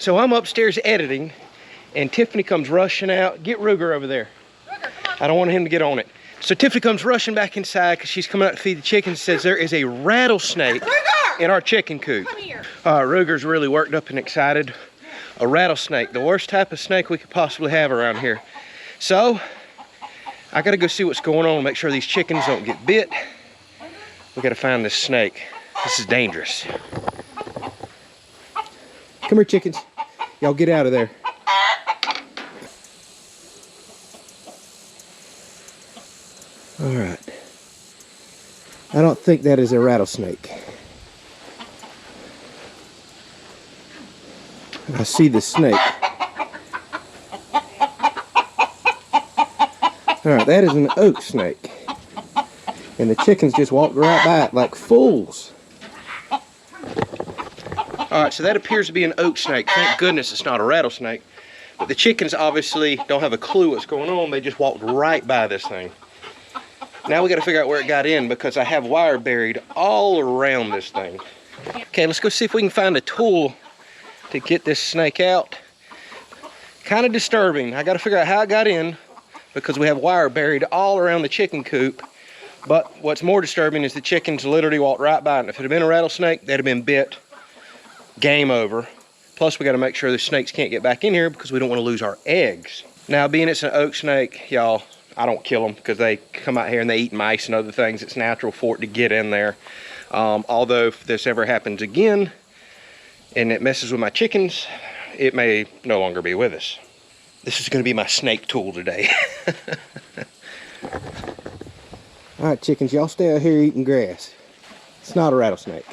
So I'm upstairs editing, and Tiffany comes rushing out. Get Ruger over there. Ruger, come on. I don't want him to get on it. So Tiffany comes rushing back inside because she's coming out to feed the chickens. Says there is a rattlesnake in our chicken coop. Come here. Ruger's really worked up and excited. A rattlesnake, the worst type of snake we could possibly have around here. So I gotta go see what's going on and make sure these chickens don't get bit. We gotta find this snake. This is dangerous. Come here, chickens. Y'all get out of there. All right. I don't think that is a rattlesnake. I see the snake. All right, that is an oak snake. And the chickens just walked right by it like fools. All right, so that appears to be an oak snake. Thank goodness it's not a rattlesnake. But the chickens obviously don't have a clue what's going on. They just walked right by this thing. Now we got to figure out where it got in because I have wire buried all around this thing. Okay, let's go see if we can find a tool to get this snake out. Kind of disturbing. I got to figure out how it got in because we have wire buried all around the chicken coop. But what's more disturbing is the chickens literally walked right by it. And if it had been a rattlesnake, they'd have been bit. Game over. Plus we got to make sure the snakes can't get back in here because we don't want to lose our eggs. Now being it's an oak snake, y'all, I don't kill them because they come out here and they eat mice and other things. It's natural for it to get in there. Although if this ever happens again and it messes with my chickens, it may no longer be with us. This is going to be my snake tool today. All right, chickens, y'all stay out here eating grass. It's not a rattlesnake.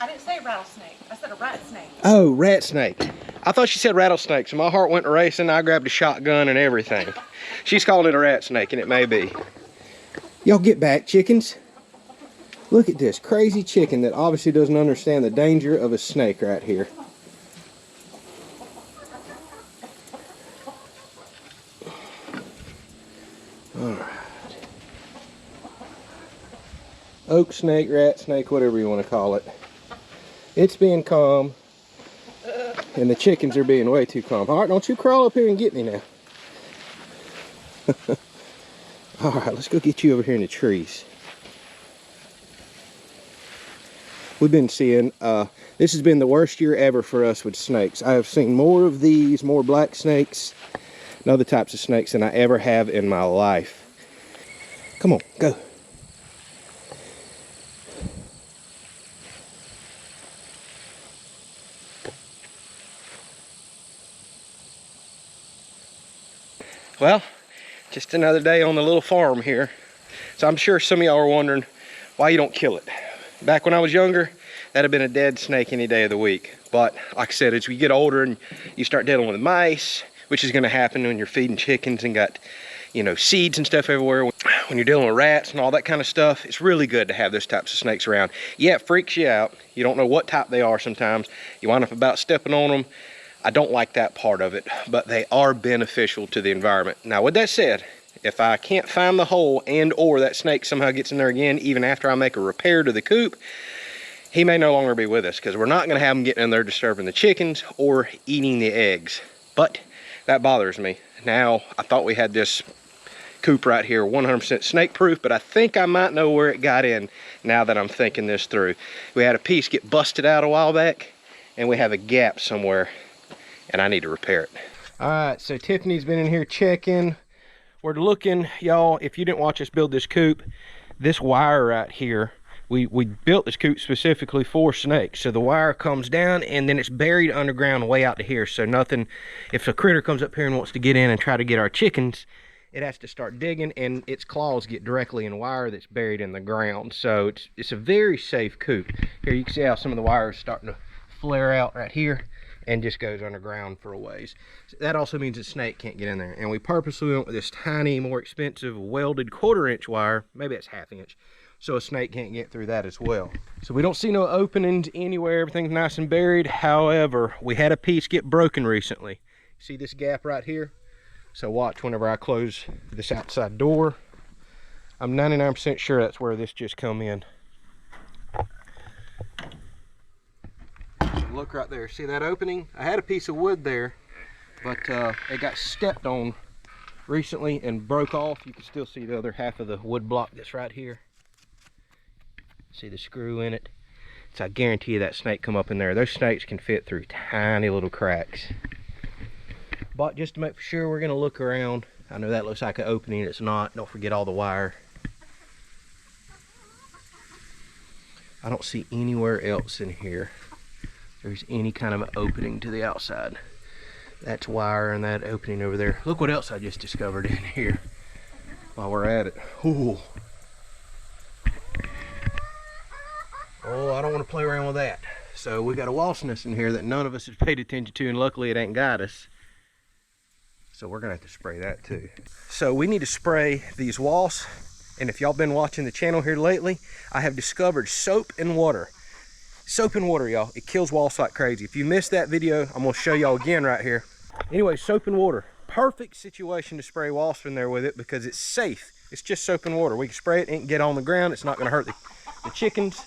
I didn't say rattlesnake. I said a rat snake. Oh, rat snake. I thought she said rattlesnake, so my heart went racing. I grabbed a shotgun and everything. She's calling it a rat snake, and it may be. Y'all get back, chickens. Look at this crazy chicken that obviously doesn't understand the danger of a snake right here. All right. Oak snake, rat snake, whatever you want to call it. It's being calm, and the chickens are being way too calm. All right, don't you crawl up here and get me now. All right, let's go get you over here in the trees. We've been seeing, this has been the worst year ever for us with snakes. I have seen more of these, more black snakes, and other types of snakes than I ever have in my life. Come on, go. Well, just another day on the little farm here. So I'm sure some of y'all are wondering why you don't kill it. Back when I was younger, that'd have been a dead snake any day of the week. But like I said, as we get older and you start dealing with mice, which is gonna happen when you're feeding chickens and got, you know, seeds and stuff everywhere. When you're dealing with rats and all that kind of stuff, it's really good to have those types of snakes around. Yeah, it freaks you out. You don't know what type they are sometimes. You wind up about stepping on them. I don't like that part of it, but they are beneficial to the environment. Now, with that said, if I can't find the hole and or that snake somehow gets in there again, even after I make a repair to the coop, he may no longer be with us because we're not going to have him getting in there disturbing the chickens or eating the eggs. But that bothers me. Now, I thought we had this coop right here 100% snake proof, but I think I might know where it got in now that I'm thinking this through. We had a piece get busted out a while back and we have a gap somewhere and I need to repair it. All right, so Tiffany's been in here checking. We're looking, y'all, if you didn't watch us build this coop, this wire right here, we built this coop specifically for snakes. So the wire comes down and then it's buried underground way out to here. So nothing, if a critter comes up here and wants to get in and try to get our chickens, it has to start digging and its claws get directly in wire that's buried in the ground. So it's a very safe coop. Here you can see how some of the wire is starting to flare out right here and just goes underground for a ways. So that also means a snake can't get in there. And we purposely went with this tiny, more expensive welded 1/4 inch wire, maybe it's 1/2 inch, so a snake can't get through that as well. So we don't see no openings anywhere, everything's nice and buried. However, we had a piece get broken recently. See this gap right here? So watch whenever I close this outside door. I'm 99% sure that's where this just come in. look right there. See that opening? I had a piece of wood there, but it got stepped on recently and broke off. You can still see the other half of the wood block that's right here. See the screw in it? So I guarantee you that snake come up in there. Those snakes can fit through tiny little cracks. But just to make sure, we're gonna look around. I know that looks like an opening, it's not. Don't forget all the wire. I don't see anywhere else in here there's any kind of an opening to the outside. That's wire and that opening over there. Look what else I just discovered in here while we're at it. Ooh. Oh, I don't want to play around with that. So we got a wasp nest in here that none of us has paid attention to, and luckily it ain't got us. So we're gonna have to spray that too. So we need to spray these wasps. And if y'all been watching the channel here lately, I have discovered soap and water. Soap and water, y'all. It kills wasps like crazy. If you missed that video, I'm gonna show y'all again right here. Anyway, soap and water. Perfect situation to spray wasps in there with it because it's safe. It's just soap and water. We can spray it, it ain't get on the ground. It's not gonna hurt the chickens.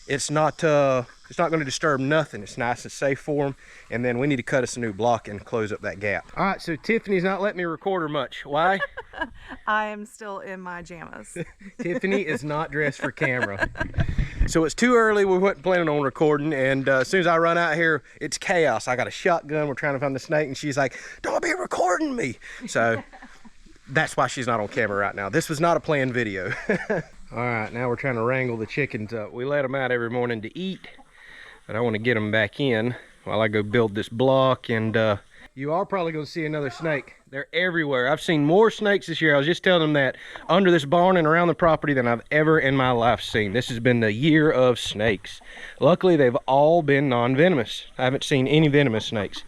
It's not gonna disturb nothing. It's nice and safe for them. And then we need to cut us a new block and close up that gap. All right, so Tiffany's not letting me record her much. Why? I am still in my jammas. Tiffany is not dressed for camera. So it's too early, we weren't planning on recording, and as soon as I run out here, it's chaos. I got a shotgun, we're trying to find the snake, and she's like, don't be recording me. So that's why she's not on camera right now. This was not a planned video. All right, now we're trying to wrangle the chickens up. We let them out every morning to eat, but I want to get them back in while I go build this block. And you are probably going to see another snake. They're everywhere. I've seen more snakes this year. I was just telling them that under this barn and around the property than I've ever in my life seen. This has been the year of snakes. Luckily, they've all been non-venomous. I haven't seen any venomous snakes.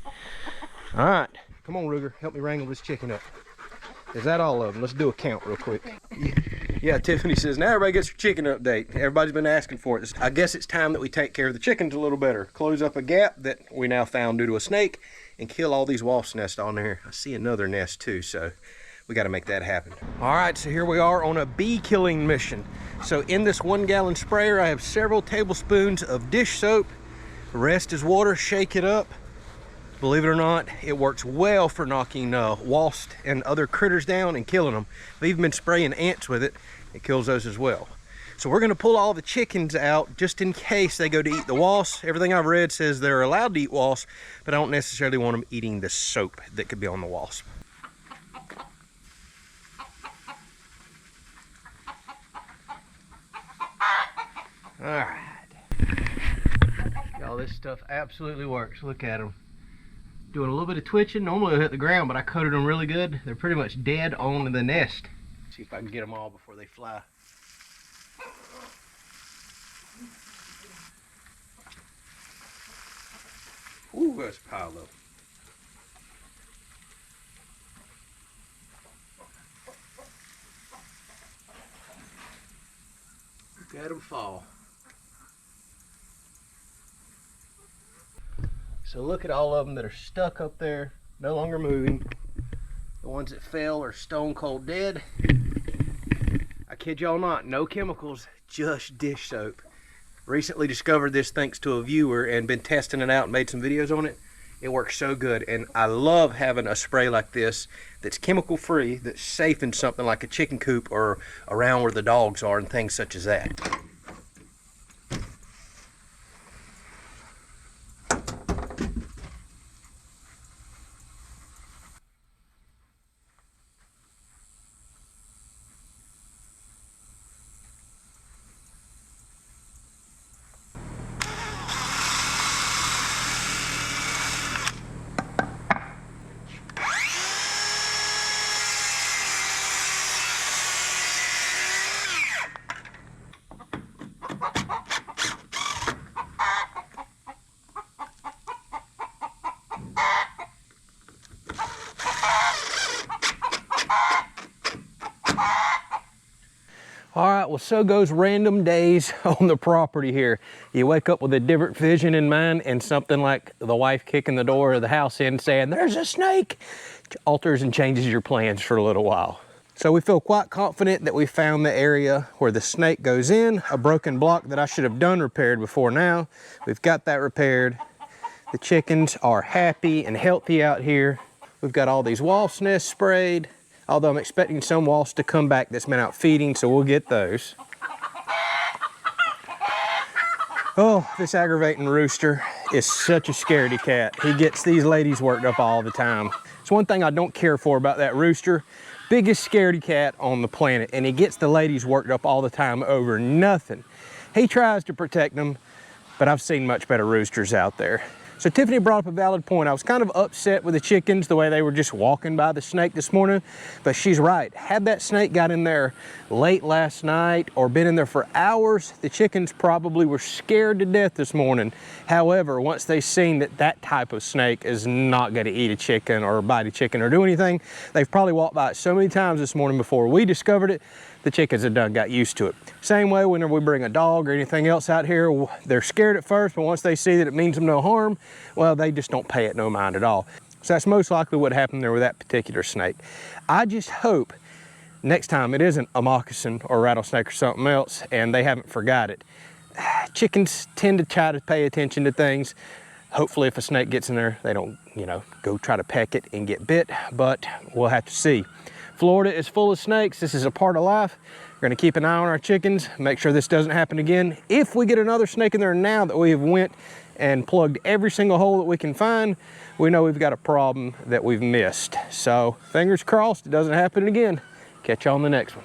All right, come on, Ruger, help me wrangle this chicken up. Is that all of them? Let's do a count real quick. Yeah, Tiffany says, now everybody gets their chicken update. Everybody's been asking for it. I guess it's time that we take care of the chickens a little better. Close up a gap that we now found due to a snake and kill all these wasp nests on there. I see another nest too, so we got to make that happen. All right, so here we are on a bee killing mission. So in this 1 gallon sprayer, I have several tablespoons of dish soap. The rest is water. Shake it up. Believe it or not, it works well for knocking wasps and other critters down and killing them. I've even been spraying ants with it. It kills those as well. So we're gonna pull all the chickens out just in case they go to eat the wasps. Everything I've read says they're allowed to eat wasps, but I don't necessarily want them eating the soap that could be on the wasp. All right. Y'all, this stuff absolutely works. Look at them. Doing a little bit of twitching. Normally they'll hit the ground, but I coated them really good. They're pretty much dead on the nest. See if I can get them all before they fly. Ooh, that's a pile up. Look at them fall. So look at all of them that are stuck up there, no longer moving. The ones that fell are stone cold dead. I kid y'all not, no chemicals, just dish soap. Recently discovered this thanks to a viewer and been testing it out and made some videos on it. It works so good, and I love having a spray like this that's chemical free, that's safe in something like a chicken coop or around where the dogs are and things such as that. All right, well, so goes random days on the property here. You wake up with a different vision in mind, and something like the wife kicking the door of the house in saying, there's a snake, alters and changes your plans for a little while. So we feel quite confident that we found the area where the snake goes in, a broken block that I should have done repaired before now. We've got that repaired. The chickens are happy and healthy out here. We've got all these wasp nests sprayed, although I'm expecting some wasps to come back that's been out feeding, so we'll get those. Oh, this aggravating rooster is such a scaredy cat. He gets these ladies worked up all the time. It's one thing I don't care for about that rooster. Biggest scaredy cat on the planet, and he gets the ladies worked up all the time over nothing. He tries to protect them, but I've seen much better roosters out there. So Tiffany brought up a valid point. I was kind of upset with the chickens, the way they were just walking by the snake this morning, but she's right. Had that snake got in there late last night or been in there for hours, the chickens probably were scared to death this morning. However, once they seen that that type of snake is not gonna eat a chicken or bite a chicken or do anything, they've probably walked by it so many times this morning before we discovered it, the chickens have done got used to it. Same way whenever we bring a dog or anything else out here, they're scared at first, but once they see that it means them no harm, well, they just don't pay it no mind at all. So that's most likely what happened there with that particular snake. I just hope next time it isn't a moccasin or a rattlesnake or something else and they haven't forgot it. Chickens tend to try to pay attention to things. Hopefully if a snake gets in there, they don't, go try to peck it and get bit, but we'll have to see. Florida is full of snakes. This is a part of life. We're gonna keep an eye on our chickens, make sure this doesn't happen again. If we get another snake in there now that we have went and plugged every single hole that we can find, we know we've got a problem that we've missed. So fingers crossed it doesn't happen again. Catch you on the next one.